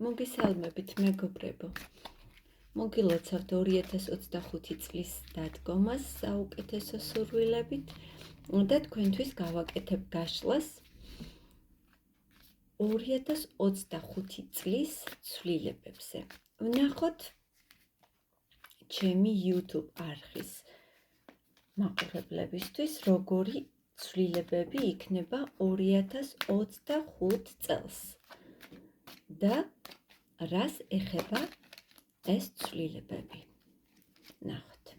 მოგესალმებით მეგობრებო. მოგილოცავთ 2025 წლის დადგომას საუკეთესო სურვილებით და თქვენთვის გავაკეთებ გაშლას 2025 წლის ცვლილებებზე. ვნახოთ ჩემი YouTube არხის მაყურებლებისთვის როგორი ცვლილებები იქნება 2025 წელს. და რას ეხება ეს ცვლილებები. ნახოთ.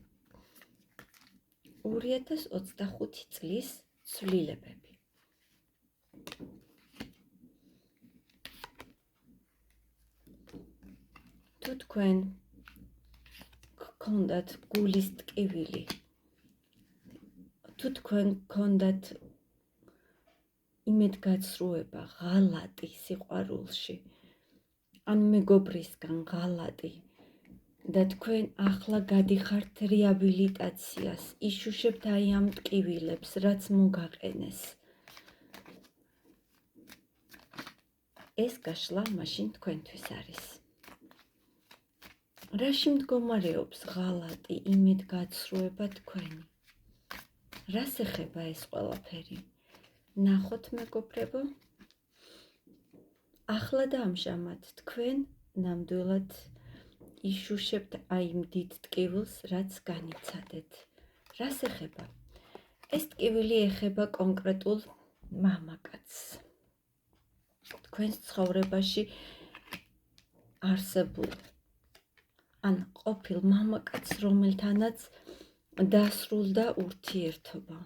2025 წლის ცვლილებები. თუ თქვენ გქონდათ გულის ტკივილი, თუ თქვენ გქონდათ იმედგაცრუება, ღალატი სიყვარულში, ან მეგობრისგან ღალატი და თქვენ ახლა გადიხართ რეაბილიტაციას, იშუშებთ აი ამ ტკივილებს, რაც მოგაყენეს. ეს გაშლა მაშინ თქვენთვის არის. რაში მდგომარეობს ღალატი, იმედგაცრუება თქვენი? რას ეხება ეს ყველაფერი? ნახოთ მეგობრებო. ახლა და ამჟამად თქვენ ნამდვილად იშუშებთ აი იმ დიდ ტკივილს, რაც განიცადეთ. რას ეხება? ეს ტკივილი ეხება კონკრეტულ მამაკაცს. თქვენს ცხოვრებაში არსებულ ან ყოფილ მამაკაცს, რომელთანაც დასრულდა ურთიერთობა.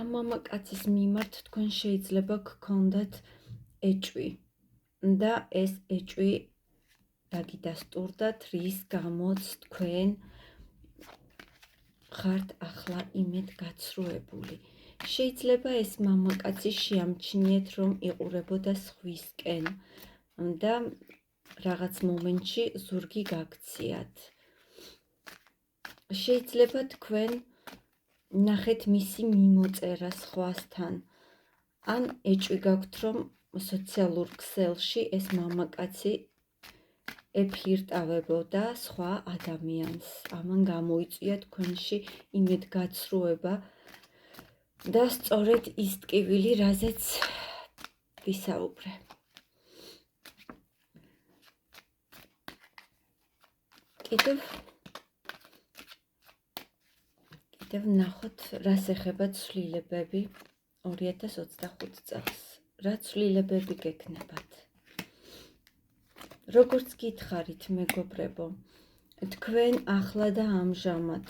ამ მამაკაცის მიმართ თქვენ შეიძლება გქონდათ ეჭვი და ეს ეჭვი დაგიდასტურდათ, რის გამოც თქვენ ხართ ახლა იმედგაცრუებული. შეიძლება ეს მამაკაცი შეამჩნიეთ, რომ იყურებოდა სხვისკენ და რაღაც მომენტში ზურგი გაქციათ. შეიძლება თქვენ ნახეთ მისი მიმოწერა სხვასთან, ან ეჭვი გაქვთ, რომ სოციალურ ქსელში ეს მამაკაცი ეფლირტავებოდა სხვა ადამიანს. ამან გამოიწვია თქვენში იმედგაცრუება და სწორედ ის ტკივილი, რაზეც ვისაუბრე. კიდევ ვნახოთ, რას ეხება ცვლილებები 2025 წელს. რა ცვლილებები გექნებათ? როგორც გითხარით მეგობრებო, თქვენ ახლა და ამჟამად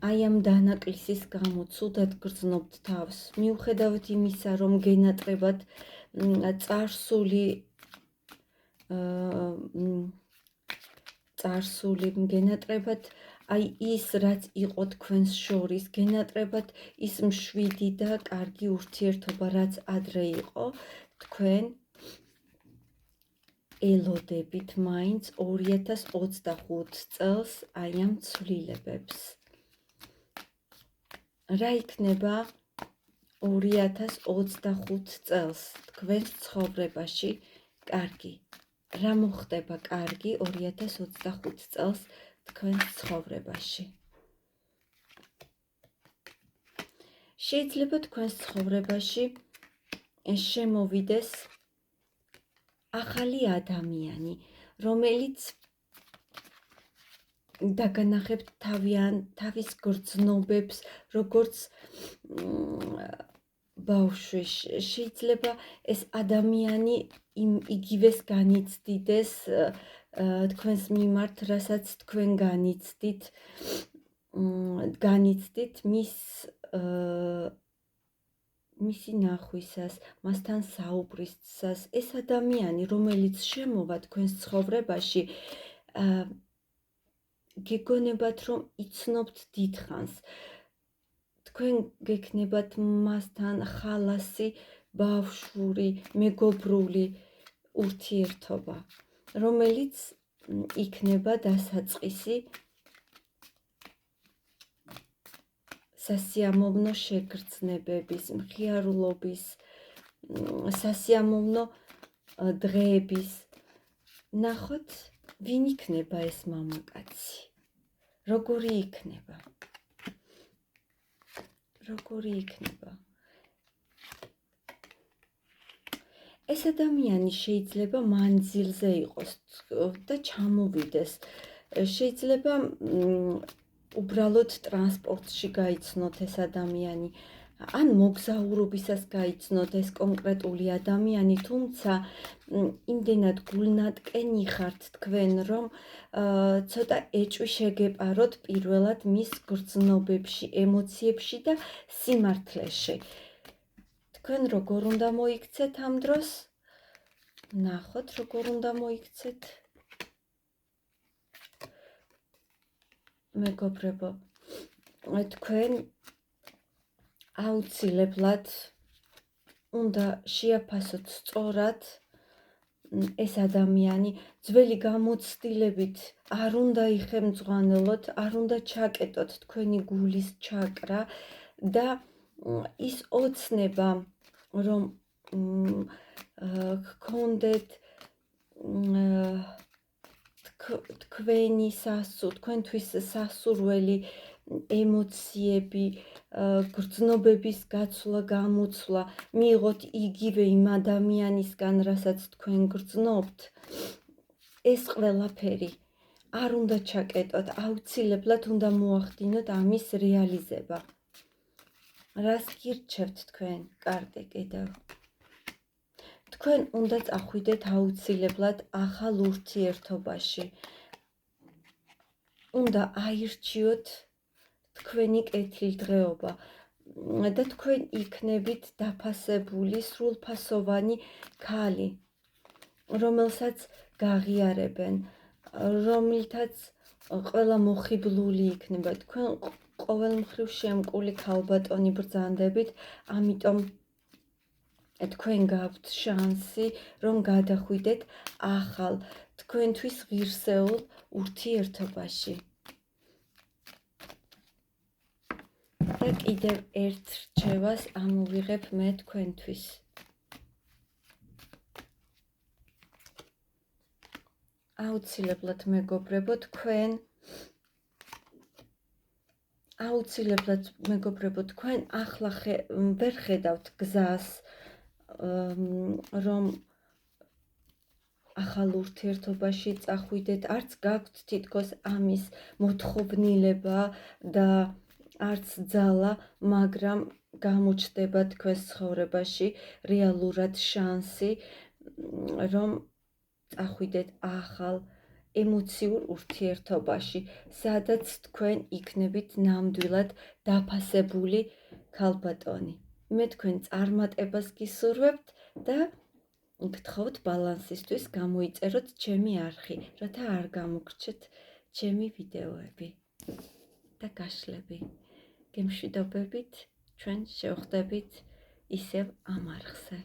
აი ამ დანაკლისის გამო ცუდად გრძნობთ თავს, მიუხედავად იმისა, რომ გენატრებათ წარსული, გენატრებათ აი ის, რაც იყო თქვენს შორის, გენატრებათ ის მშვიდი და კარგი ურთიერთობა, რაც ადრე იყო, თქვენ ელოდებით მაინც 2025 წელს აი ამ ცვლილებებს. რა იქნება 2025 წელს თქვენს ცხოვრებაში კარგი? რა მოხდება კარგი 2025 წელს თქვენს ცხოვრებაში? შეიძლება თქვენს ცხოვრებაში შემოვიდეს ახალი ადამიანი, რომელიც დაგანახებთ თავის გრძნობებს, როგორც ბავშვი. შეიძლება ეს ადამიანი იგივეს განიცდიდეს თქვენს მიმართ, რასაც თქვენ განიცდით მისი ნახვისას, მასთან საუბრისას. ეს ადამიანი, რომელიც შემოვა თქვენს ცხოვრებაში, გეგონებათ, რომ იცნობთ დიდხანს. თქვენ გექნებათ მასთან ხალასი, ბავშვური, მეგობრული ურთიერთობა, რომელიც იქნება დასაწყისი სასიამოვნო შეგრძნებების, მხიარულობის, სასიამოვნო დღეების. ნახოთ, ვინ იქნება ეს მამაკაცი? როგორი იქნება? როგორი იქნება? ეს ადამიანი შეიძლება მანძილზე იყოს და ჩამოვიდეს. შეიძლება უბრალოდ ტრანსპორტში გაიცნოთ ეს ადამიანი, ან მოგზაურობისას გაიცნოთ ეს კონკრეტული ადამიანი, თუმცა იმდენად გულნატკენი ხართ თქვენ, რომ ცოტა ეჭვი შეგეპაროთ პირველად მის გრძნობებში, ემოციებში და სიმართლეში. თქვენ როგორ უნდა მოიქცეთ ამ დროს? ნახოთ, როგორ უნდა მოიქცეთ. მეგობრებო, თქვენ აუცილებლად უნდა შეაფასოთ სწორად ეს ადამიანი. ძველი გამოცდილებით არ უნდა იხემძღვანელოთ, არ უნდა ჩაკეტოთ თქვენი გულის ჩაკრა და ის ოცნება, რომ გქონდეთ თქვენთვის სასურველი ემოციები, გრძნობების გაცვლა, გამოცვლა, მიიღოთ იგივე იმ ადამიანისგან, რასაც თქვენ გრძნობთ, ეს ყველაფერი არ უნდა ჩაკეტოთ, აუცილებლად უნდა მოახდინოთ ამის რეალიზება. რას გირჩევთ თქვენ? კარტი კიდევ. თქვენ უნდა წახვიდეთ აუცილებლად ახალ ურთიერთობაში. უნდა აირჩიოთ თქვენი კეთილდღეობა და თქვენ იქნებით დაფასებული, სრულფასოვანი ქალი, რომელსაც გაღიარებენ, რომლითაც ყველა მოხიბლული იქნება. თქვენ ყოველ მხრივ შემკული ქალბატონი ბრძანდებით, ამიტომ თქვენ გაქვთ შანსი, რომ გადახვიდეთ ახალ, თქვენთვის ღირსეულ ურთიერთობაში. და კიდევ ერთ რჩევას ამოვიღებ მე თქვენთვის. აუცილებლად მეგობრებო, თქვენ ახლა ვერ ხედავთ გზას, რომ ახალ ურთიერთობაში წახვიდეთ, არც გაქვთ თითქოს ამის მოთხოვნილება და არც ძალა, მაგრამ გამოჩნდება თქვენს ცხოვრებაში რეალურად შანსი, რომ წახვიდეთ ახალ ემოციურ ურთიერთობაში, სადაც თქვენ იქნებით ნამდვილად დაფასებული ქალბატონი. მე თქვენ წარმატებას გისურვებთ და გთხოვთ ბალანსისთვის გამოიწეროთ ჩემი არხი, რათა არ გამოგრჩეთ ჩემი ვიდეოები და გაშლები. გემშვიდობებით, ჩვენ შევხვდებით ისევ ამ არხზე.